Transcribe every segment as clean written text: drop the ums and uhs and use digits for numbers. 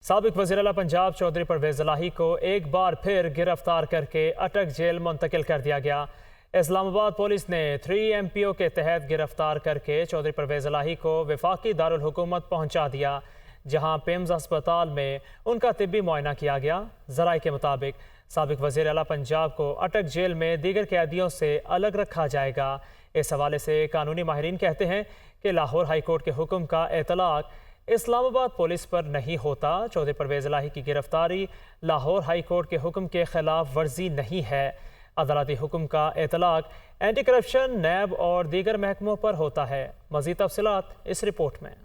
سابق وزیر اعلیٰ پنجاب چودھری پرویز الہی کو ایک بار پھر گرفتار کر کے اٹک جیل منتقل کر دیا گیا۔ اسلام آباد پولیس نے 3 MPO کے تحت گرفتار کر کے چودھری پرویز الہی کو وفاقی دارالحکومت پہنچا دیا، جہاں پیمز اسپتال میں ان کا طبی معائنہ کیا گیا۔ ذرائع کے مطابق سابق وزیر اعلیٰ پنجاب کو اٹک جیل میں دیگر قیدیوں سے الگ رکھا جائے گا۔ اس حوالے سے قانونی ماہرین کہتے ہیں کہ لاہور ہائی کورٹ کے حکم کا اطلاق اسلام آباد پولیس پر نہیں ہوتا۔ چودھری پرویز الہی کی گرفتاری لاہور ہائی کورٹ کے حکم کے خلاف ورزی نہیں ہے۔ عدالتی حکم کا اطلاق اینٹی کرپشن، نیب اور دیگر محکموں پر ہوتا ہے۔ مزید تفصیلات اس رپورٹ میں۔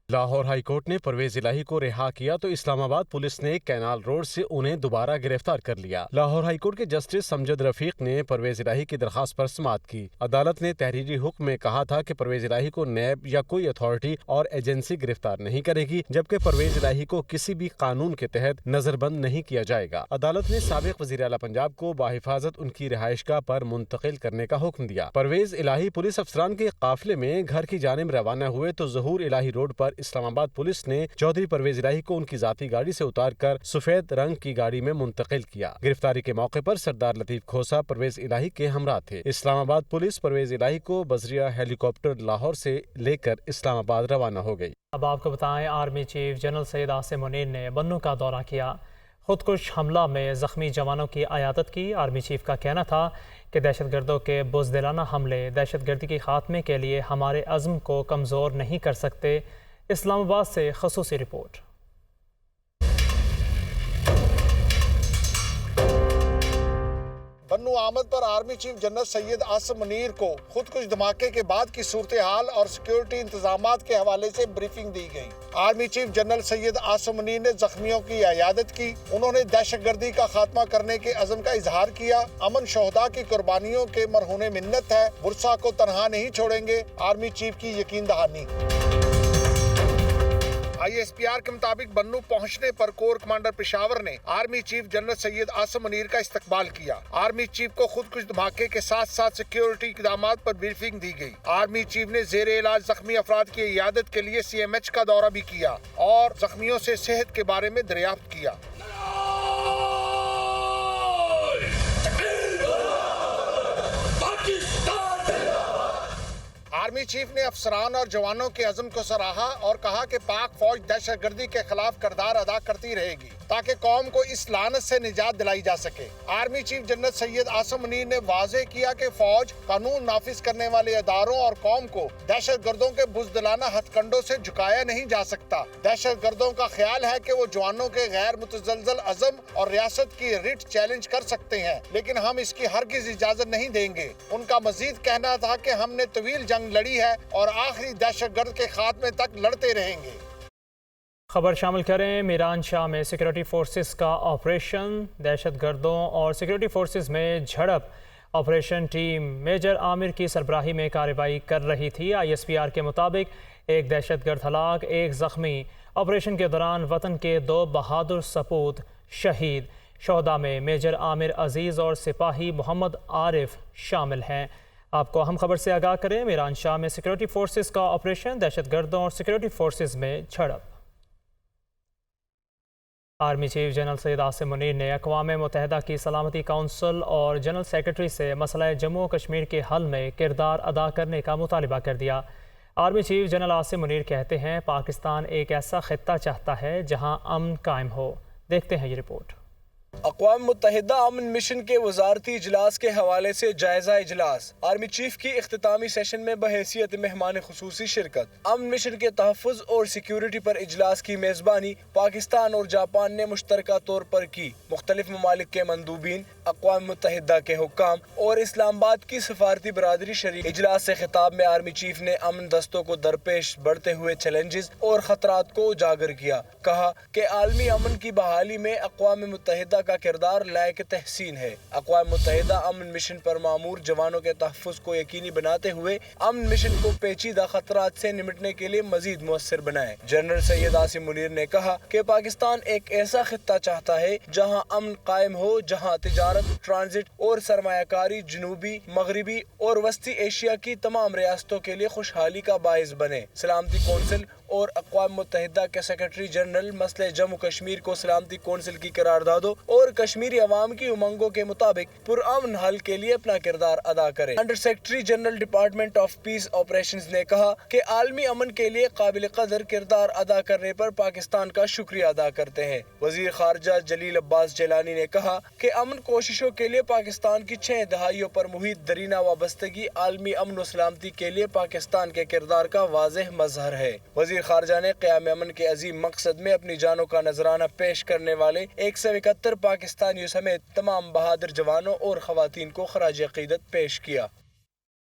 لاہور ہائی کورٹ نے پرویز الہی کو رہا کیا تو اسلام آباد پولیس نے کینال روڈ سے انہیں دوبارہ گرفتار کر لیا۔ لاہور ہائی کورٹ کے جسٹس امجد رفیق نے پرویز الہی کی درخواست پر سماعت کی۔ عدالت نے تحریری حکم میں کہا تھا کہ پرویز الہی کو نیب یا کوئی اتھارٹی اور ایجنسی گرفتار نہیں کرے گی، جبکہ پرویز الہی کو کسی بھی قانون کے تحت نظر بند نہیں کیا جائے گا۔ عدالت نے سابق وزیر اعلیٰ پنجاب کو بحفاظت ان کی رہائش گاہ پر منتقل کرنے کا حکم دیا۔ پرویز الہی پولیس افسران کے قافلے میں گھر کی جانب روانہ ہوئے تو ظہور الہی روڈ پر اسلام آباد پولیس نے چودھری پرویز الہی کو ان کی ذاتی گاڑی سے اتار کر سفید رنگ کی گاڑی میں منتقل کیا۔ گرفتاری کے موقع پر سردار لطیف کھوسہ پرویز الہی کے ہمراہ تھے۔ اسلام آباد پولیس پرویز الہی کو بذریعہ ہیلی کاپٹر لاہور سے لے کر اسلام آباد روانہ ہو گئی۔ اب آپ کو بتائیں، army chief general Syed Asim Munir نے بنوں کا دورہ کیا۔ خودکش حملہ میں زخمی جوانوں کی عیادت کی۔ آرمی چیف کا کہنا تھا کہ دہشت گردوں کے بزدلانہ حملے دہشت گردی کے خاتمے کے لیے ہمارے عزم کو کمزور نہیں کر سکتے۔ اسلام آباد سے خصوصی رپورٹ۔ بنو آمد پر army chief general Syed Asim Munir کو خودکش دھماکے کے بعد کی صورتحال اور سیکیورٹی انتظامات کے حوالے سے بریفنگ دی گئی۔ Army chief general Syed Asim Munir نے زخمیوں کی عیادت کی۔ انہوں نے دہشت گردی کا خاتمہ کرنے کے عزم کا اظہار کیا۔ امن شہداء کی قربانیوں کے مرہون منت ہے، ورثاء کو تنہا نہیں چھوڑیں گے، آرمی چیف کی یقین دہانی۔ ISPR کے مطابق بنو پہنچنے پر کور کمانڈر پشاور نے army chief general Syed Asim Munir کا استقبال کیا۔ آرمی چیف کو خودکش دھماکے کے ساتھ ساتھ سیکیورٹی اقدامات پر بریفنگ دی گئی۔ آرمی چیف نے زیر علاج زخمی افراد کی عیادت کے لیے CMH کا دورہ بھی کیا اور زخمیوں سے صحت کے بارے میں دریافت کیا۔ آرمی چیف نے افسران اور جوانوں کے عزم کو سراہا اور کہا کہ پاک فوج دہشت گردی کے خلاف کردار ادا کرتی رہے گی تاکہ قوم کو اس لعنت سے نجات دلائی جا سکے۔ Army chief general Syed Asim Munir نے واضح کیا کہ فوج قانون نافذ کرنے والے اداروں اور قوم کو دہشت گردوں کے بزدلانہ ہتھ کنڈوں سے جھکایا نہیں جا سکتا۔ دہشت گردوں کا خیال ہے کہ وہ جوانوں کے غیر متزلزل عزم اور ریاست کی رٹ چیلنج کر سکتے ہیں، لیکن ہم اس کی ہرگز اجازت نہیں دیں گے۔ ان کا مزید کہنا تھا کہ ہم نے طویل جنگ لڑی ہے اور آخری دہشت گرد کے خاتمے تک لڑتے رہیں گے۔ خبر شامل کریں، میران شاہ میں سیکورٹی فورسز کا آپریشن، دہشت گردوں اور سیکورٹی فورسز میں جھڑپ۔ آپریشن ٹیم میجر عامر کی سربراہی میں کارروائی کر رہی تھی۔ ISPR کے مطابق ایک دہشت گرد ہلاک، ایک زخمی۔ آپریشن کے دوران وطن کے 2 بہادر سپوت شہید۔ شہداء میں میجر عامر عزیز اور سپاہی محمد عارف شامل ہیں۔ آپ کو اہم خبر سے آگاہ کریں، میران شاہ میں سیکورٹی فورسز کا آپریشن، دہشت گردوں اور سیکورٹی فورسز میں جھڑپ۔ Army chief general Syed Asim Munir نے اقوام متحدہ کی سلامتی کونسل اور جنرل سیکرٹری سے مسئلہ جموں و کشمیر کے حل میں کردار ادا کرنے کا مطالبہ کر دیا۔ Army chief general Asim Munir کہتے ہیں پاکستان ایک ایسا خطہ چاہتا ہے جہاں امن قائم ہو۔ دیکھتے ہیں یہ رپورٹ۔ اقوام متحدہ امن مشن کے وزارتی اجلاس کے حوالے سے جائزہ اجلاس۔ آرمی چیف کی اختتامی سیشن میں بحیثیت مہمان خصوصی شرکت۔ امن مشن کے تحفظ اور سیکیورٹی پر اجلاس کی میزبانی پاکستان اور جاپان نے مشترکہ طور پر کی۔ مختلف ممالک کے مندوبین، اقوام متحدہ کے حکام اور اسلام آباد کی سفارتی برادری شریک۔ اجلاس سے خطاب میں آرمی چیف نے امن دستوں کو درپیش بڑھتے ہوئے چیلنجز اور خطرات کو اجاگر کیا۔ کہا کہ عالمی امن کی بحالی میں اقوام متحدہ کا کردار لائق تحسین ہے۔ اقوام متحدہ امن مشن پر مامور جوانوں کے تحفظ کو یقینی بناتے ہوئے امن مشن کو پیچیدہ خطرات سے نمٹنے کے لیے مزید مؤثر بنائے۔ جنرل سید عاصم منیر نے کہا کہ پاکستان ایک ایسا خطہ چاہتا ہے جہاں امن قائم ہو، جہاں تجارت، ٹرانزٹ اور سرمایہ کاری جنوبی، مغربی اور وسطی ایشیا کی تمام ریاستوں کے لیے خوشحالی کا باعث بنے۔ سلامتی کونسل اور اقوام متحدہ کے سیکرٹری جنرل مسئلہ جموں کشمیر کو سلامتی کونسل کی قراردادوں اور کشمیری عوام کی امنگوں کے مطابق پرامن حل کے لیے اپنا کردار ادا کرے۔ Under secretary general department of peace operations نے کہا کہ عالمی امن کے لیے قابل قدر کردار ادا کرنے پر پاکستان کا شکریہ ادا کرتے ہیں۔ وزیر خارجہ جلیل عباس جیلانی نے کہا کہ امن کوششوں کے لیے پاکستان کی 6 دہائیوں پر محیط درینہ وابستگی عالمی امن و سلامتی کے لیے پاکستان کے کردار کا واضح مظہر ہے۔ وزیر خارجہ نے قیام امن کے عظیم مقصد میں اپنی جانوں کا نذرانہ پیش کرنے والے 171 پاکستانیوں سمیت تمام بہادر جوانوں اور خواتین کو خراج عقیدت پیش کیا۔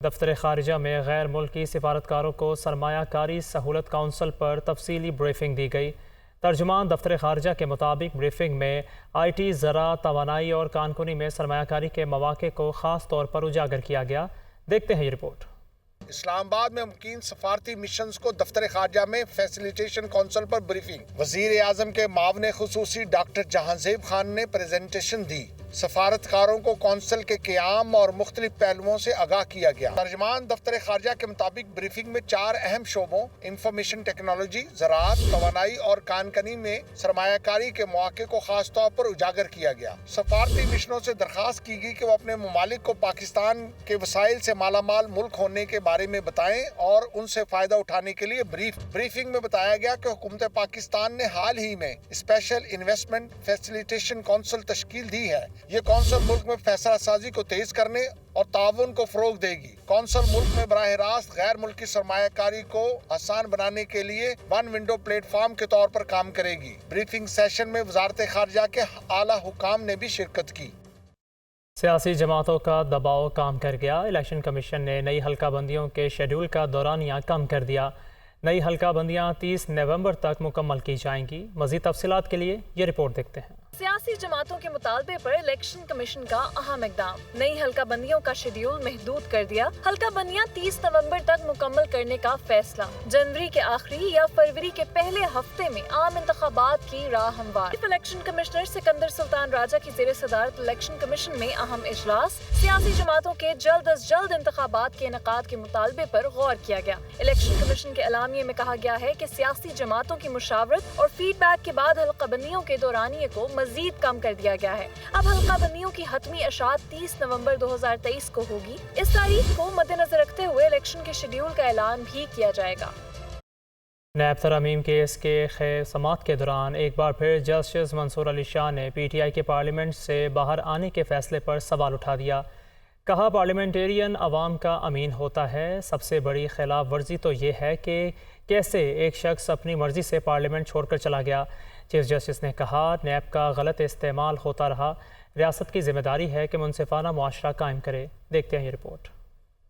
دفتر خارجہ میں غیر ملکی سفارتکاروں کو سرمایہ کاری سہولت کونسل پر تفصیلی بریفنگ دی گئی۔ ترجمان دفتر خارجہ کے مطابق بریفنگ میں آئی ٹی، زراعت، توانائی اور کانکنی میں سرمایہ کاری کے مواقع کو خاص طور پر اجاگر کیا گیا۔ دیکھتے ہیں یہ رپورٹ۔ اسلام آباد میں ممکن سفارتی مشنز کو دفتر خارجہ میں فیسیلیٹیشن کونسل پر بریفنگ۔ وزیر اعظم کے معاون خصوصی ڈاکٹر جہانزیب خان نے پریزنٹیشن دی۔ سفارتکاروں کو کونسل کے قیام اور مختلف پہلوؤں سے آگاہ کیا گیا۔ ترجمان دفتر خارجہ کے مطابق بریفنگ میں 4 اہم شعبوں انفارمیشن ٹیکنالوجی، زراعت، توانائی اور کانکنی میں سرمایہ کاری کے مواقع کو خاص طور پر اجاگر کیا گیا۔ سفارتی مشنوں سے درخواست کی گئی کہ وہ اپنے ممالک کو پاکستان کے وسائل سے مالا مال ملک ہونے کے بارے میں بتائیں اور ان سے فائدہ اٹھانے کے لیے بریفنگ میں بتایا گیا کہ حکومت پاکستان نے حال ہی میں اسپیشل انویسٹمنٹ فیسیلیٹیشن کونسل تشکیل دی ہے۔ یہ کونسل ملک میں فیصلہ سازی کو تیز کرنے اور تعاون کو فروغ دے گی۔ کونسل ملک میں براہ راست غیر ملکی سرمایہ کاری کو آسان بنانے کے لیے ون ونڈو پلیٹ فارم کے طور پر کام کرے گی۔ بریفنگ سیشن میں وزارت خارجہ کے اعلیٰ حکام نے بھی شرکت کی۔ سیاسی جماعتوں کا دباؤ کام کر گیا۔ الیکشن کمیشن نے نئی حلقہ بندیوں کے شیڈول کا دورانیہ کم کر دیا۔ نئی حلقہ بندیاں 30 نومبر تک مکمل کی جائیں گی۔ مزید تفصیلات کے لیے یہ رپورٹ دیکھتے ہیں۔ سیاسی جماعتوں کے مطالبے پر الیکشن کمیشن کا اہم اقدام، نئی حلقہ بندیوں کا شیڈول محدود کر دیا۔ حلقہ بندیاں 30 نومبر تک مکمل کرنے کا فیصلہ، جنوری کے آخری یا فروری کے پہلے ہفتے میں عام انتخابات کی راہ ہموار۔ الیکشن کمشنر سکندر سلطان راجہ کی زیر صدارت الیکشن کمیشن میں اہم اجلاس، سیاسی جماعتوں کے جلد از جلد انتخابات کے انعقاد کے مطالبے پر غور کیا گیا۔ الیکشن کمیشن کے اعلامیے میں کہا گیا ہے کہ سیاسی جماعتوں کی مشاورت اور فیڈ بیک کے بعد حلقہ بندیوں کے دورانیے کو مزید کم کر دیا گیا ہے۔ اب حلقہ بندیوں کی حتمی اشاعت 30 نومبر 2023 کو ہوگی۔ اس تاریخ کو مد نظر رکھتے ہوئے الیکشن کے شیڈول کا اعلان بھی کیا جائے گا۔ نیب ترامیم کیس کے سماعت کے دوران ایک بار پھر جسٹس منصور علی شاہ نے پی ٹی آئی کے پارلیمنٹ سے باہر آنے کے فیصلے پر سوال اٹھا دیا۔ کہا پارلیمنٹیرین عوام کا امین ہوتا ہے، سب سے بڑی خلاف ورزی تو یہ ہے کہ کیسے ایک شخص اپنی مرضی سے پارلیمنٹ چھوڑ کر چلا گیا۔ چیف جسٹس نے کہا نیب کا غلط استعمال ہوتا رہا، ریاست کی ذمہ داری ہے کہ منصفانہ معاشرہ قائم کرے۔ دیکھتے ہیں یہ رپورٹ۔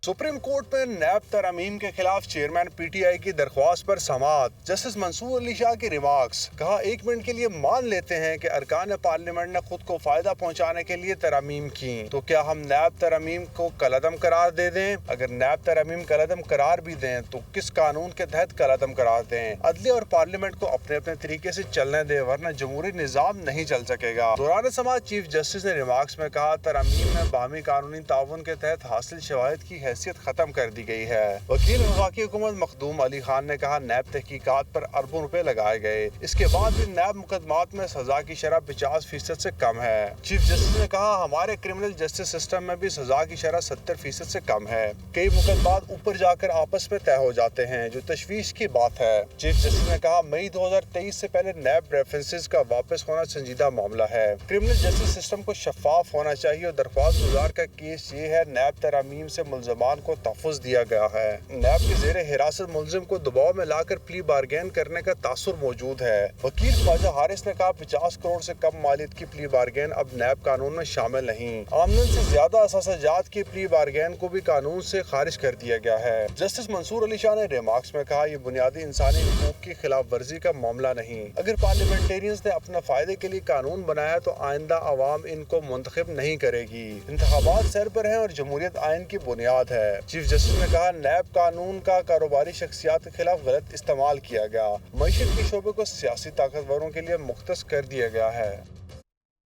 سپریم کورٹ میں نیب ترامیم کے خلاف چیئرمین پی ٹی آئی کی درخواست پر سماعت، جسٹس منصور علی شاہ کے ریمارکس۔ کہا 1 منٹ کے لیے مان لیتے ہیں کہ ارکان پارلیمنٹ نے خود کو فائدہ پہنچانے کے لیے ترامیم کی، تو کیا ہم نیب ترامیم کو کالعدم قرار دے دیں؟ اگر نیب ترامیم کالعدم قرار بھی دیں تو کس قانون کے تحت کالعدم قرار دیں؟ عدلیہ اور پارلیمنٹ کو اپنے اپنے طریقے سے چلنے دیں، ورنہ جمہوری نظام نہیں چل سکے گا۔ دوران سماعت چیف جسٹس نے ریمارکس میں کہا ترامیم میں باہمی قانونی تعاون کے تحت حاصل شواہد کی حیثیت ختم کر دی گئی ہے۔ وکیل وفاقی حکومت مخدوم علی خان نے کہا نیب تحقیقات پر اربوں روپے لگائے گئے، اس کے بعد بھی نیب مقدمات میں سزا کی شرح 50% سے کم ہے۔ چیف جسٹس نے کہا ہمارے کرمنل جسٹس سسٹم میں بھی سزا کی شرح 70% سے کم ہے، کئی مقدمات اوپر جا کر آپس میں طے ہو جاتے ہیں، جو تشویش کی بات ہے۔ چیف جسٹس نے کہا مئی 2023 سے پہلے نیب ریفرنسز کا واپس ہونا سنجیدہ معاملہ ہے، کرمنل جسٹس سسٹم کو شفاف ہونا چاہیے اور درخواست گزار کا کیس یہ ہے نیب ترامیم سے ملزمان کو تحفظ دیا گیا ہے۔ نیب کے زیر حراست ملزم کو دباؤ میں لا کر پلی بارگین کرنے کا تاثر موجود ہے۔ وکیل خواجہ حارث نے کہا 50 کروڑ سے کم مالیت کی پلی بارگین اب نیب قانون میں شامل نہیں، آمدن سے زیادہ اثاثہ جات کی پلی بارگین کو بھی قانون سے خارج کر دیا گیا ہے۔ جسٹس منصور علی شاہ نے ریمارکس میں کہا یہ بنیادی انسانی حقوق کی خلاف ورزی کا معاملہ نہیں، اگر پارلیمنٹیرینز نے اپنا فائدے کے لیے قانون بنایا تو آئندہ عوام ان کو منتخب نہیں کرے گی۔ انتخابات سر پر ہیں اور جمہوریت آئین کی بنیاد ہے۔ چیف جسٹس نے کہا نیب قانون کا کاروباری شخصیات کے خلاف غلط استعمال کیا گیا، معیشت کے شعبے کو سیاسی طاقتوروں کے لیے مختص کر دیا گیا ہے۔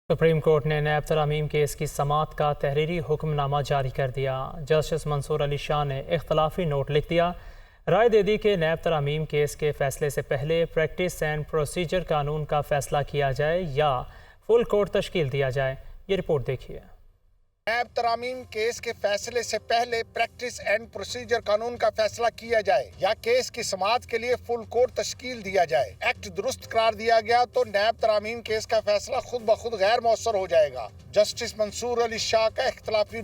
سپریم کورٹ نے نیب ترامیم کیس کی سماعت کا تحریری حکم نامہ جاری کر دیا۔ جسٹس منصور علی شاہ نے اختلافی نوٹ لکھ دیا۔ رائے دے دی کہ نیب ترامیم کیس کے فیصلے سے پہلے پریکٹس اینڈ پروسیجر قانون کا فیصلہ کیا جائے یا فل کورٹ تشکیل دیا جائے۔ یہ رپورٹ دیکھیے۔ نیب ترامیم کیس کے فیصلے سے پہلے پریکٹس اینڈ پروسیجر قانون کا فیصلہ کیا جائے یا کیس کی سماعت کے لیے فل کورٹ تشکیل دیا جائے۔ ایکٹ درست قرار دیا گیا تو نیب ترامیم کیس کا فیصلہ خود بخود غیر مؤثر ہو جائے گا۔ جسٹس منصور علی شاہ کا اختلافی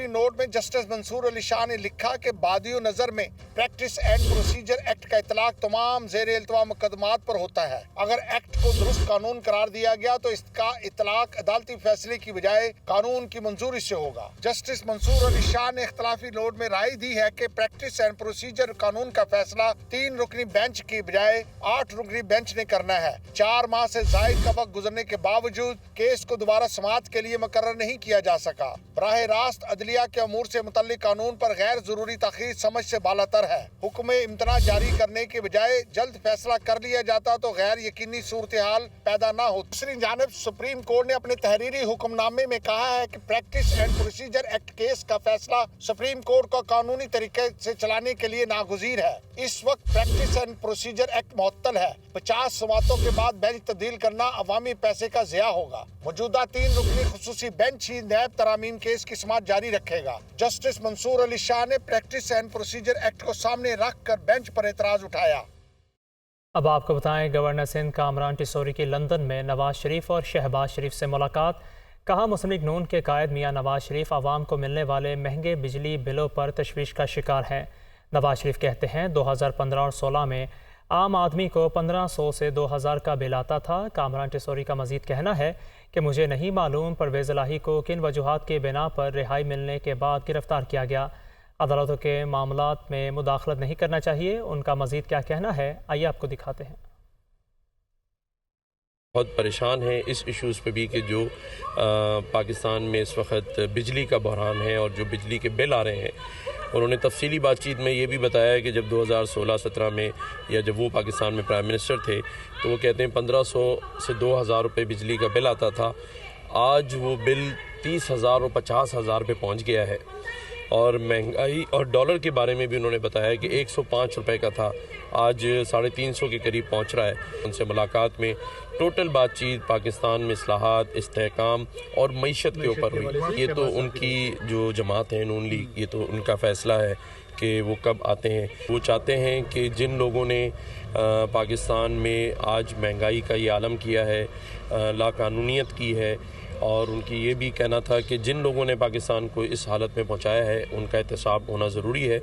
نوٹ میں جسٹس منصور علی شاہ نے لکھا کہ بادی نظر میں پریکٹس اینڈ پروسیجر ایکٹ کا اطلاق تمام زیر التوا مقدمات پر ہوتا ہے۔ اگر ایکٹ کو درست قانون قرار دیا گیا تو اس کا اطلاق عدالتی فیصلے کی بجائے قانون کی منظوری سے ہوگا۔ جسٹس منصور علی شاہ نے اختلافی نوٹ میں رائے دی ہے کہ پریکٹس اینڈ پروسیجر قانون کا فیصلہ 3 رکنی بینچ کی بجائے 8 رکنی بینچ نے کرنا ہے۔ 4 ماہ سے زائد کا وقت گزرنے کے باوجود کیس کو دوبارہ سماعت کے لیے مقرر نہیں کیا جا سکا۔ براہ راست عدلیہ کے امور سے متعلق قانون پر غیر ضروری تاخیر سمجھ سے بالاتر ہے۔ حکم امتناع جاری کرنے کے بجائے جلد فیصلہ کر لیا جاتا تو غیر یقینی صورتحال پیدا نہ ہوتی۔ دوسری جانب سپریم کورٹ نے اپنے تحریری حکم نامے میں کہا ہے کہ practice and procedure act case کا فیصلہ سپریم کورٹ کو قانونی طریقے سے چلانے کے لیے ناگزیر ہے۔ اس وقت پریکٹس اینڈ پروسیجر ایکٹ معطل ہے۔ 50 سماعتوں کے بعد بینچ تبدیل کرنا عوامی پیسے کا ضیاع ہوگا۔ موجودہ 3 رکنی خصوصی بینچ ہی نیب ترامیم کیس کی سماعت جاری رکھے گا۔ جسٹس منصور علی شاہ نے پریکٹس اینڈ پروسیجر ایکٹ کو سامنے رکھ کر بینچ پر اعتراض اٹھایا۔ اب آپ کو بتائیں، گورنر سندھ کامران ٹیسوری کی لندن میں نواز شریف اور شہباز شریف سے ملاقات۔ کہا مسلم لیگ نون کے قائد میاں نواز شریف عوام کو ملنے والے مہنگے بجلی بلوں پر تشویش کا شکار ہیں۔ نواز شریف کہتے ہیں 2015 اور 16 میں عام آدمی کو 1500 سے 2000 کا بل آتا تھا۔ کامران ٹیسوری کا مزید کہنا ہے کہ مجھے نہیں معلوم پرویز الہی کو کن وجوہات کے بنا پر رہائی ملنے کے بعد گرفتار کیا گیا۔ عدالتوں کے معاملات میں مداخلت نہیں کرنا چاہیے۔ ان کا مزید کیا کہنا ہے، آئیے آپ کو دکھاتے ہیں۔ بہت پریشان ہیں اس ایشوز پہ بھی کہ جو پاکستان میں اس وقت بجلی کا بحران ہے اور جو بجلی کے بل آ رہے ہیں۔ انہوں نے تفصیلی بات چیت میں یہ بھی بتایا کہ جب 2016-17 میں یا جب وہ پاکستان میں پرائم منسٹر تھے تو وہ کہتے ہیں 1500 سے 2000 روپے بجلی کا بل آتا تھا۔ آج وہ بل 30,000 اور 50,000 پہ پہنچ گیا ہے۔ اور مہنگائی اور ڈالر کے بارے میں بھی انہوں نے بتایا کہ 105 روپے کا تھا، آج 350 کے قریب پہنچ رہا ہے۔ ان سے ملاقات میں ٹوٹل بات چیت پاکستان میں اصلاحات، استحکام اور معیشت کے اوپر ہوئی۔ یہ تو ان کی جو جماعت ہے نون لیگ، یہ تو ان کا فیصلہ ہے کہ وہ کب آتے ہیں۔ وہ چاہتے ہیں کہ جن لوگوں نے پاکستان میں آج مہنگائی کا یہ عالم کیا ہے، لاقانونیت کی ہے، اور ان کی یہ بھی کہنا تھا کہ جن لوگوں نے پاکستان کو اس حالت میں پہنچایا ہے ان کا احتساب ہونا ضروری ہے۔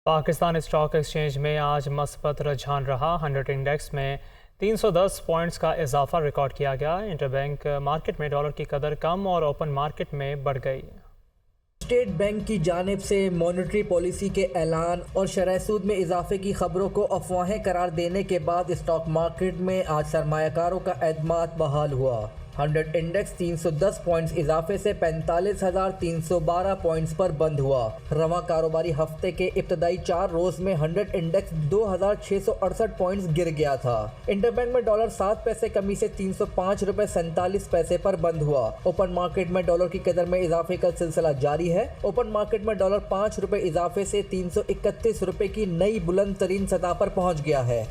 پاکستان اسٹاک ایکسچینج میں آج مثبت رجحان رہا۔ 100 انڈیکس میں 310 پوائنٹس کا اضافہ ریکارڈ کیا گیا۔ انٹر بینک مارکیٹ میں ڈالر کی قدر کم اور اوپن مارکیٹ میں بڑھ گئی۔ اسٹیٹ بینک کی جانب سے مانیٹری پالیسی کے اعلان اور شرح سود میں اضافے کی خبروں کو افواہیں قرار دینے کے بعد اسٹاک مارکیٹ میں آج سرمایہ کاروں کا اعتماد بحال ہوا۔ 100 انڈیکس 310 پوائنٹس اضافے سے 45,312 پوائنٹس پر بند ہوا۔ رواں کاروباری ہفتے کے ابتدائی 4 روز میں 100 انڈیکس 2,668 پوائنٹس گر گیا تھا۔ انٹر بینک میں ڈالر 7 پیسے کمی سے 305 روپے 47 پیسے پر بند ہوا۔ اوپن مارکیٹ میں ڈالر کی قدر میں اضافے کا سلسلہ جاری ہے۔ اوپن مارکیٹ میں ڈالر 5 روپے اضافے سے 331 روپے کی نئی بلند ترین سطح پر پہنچ گیا ہے۔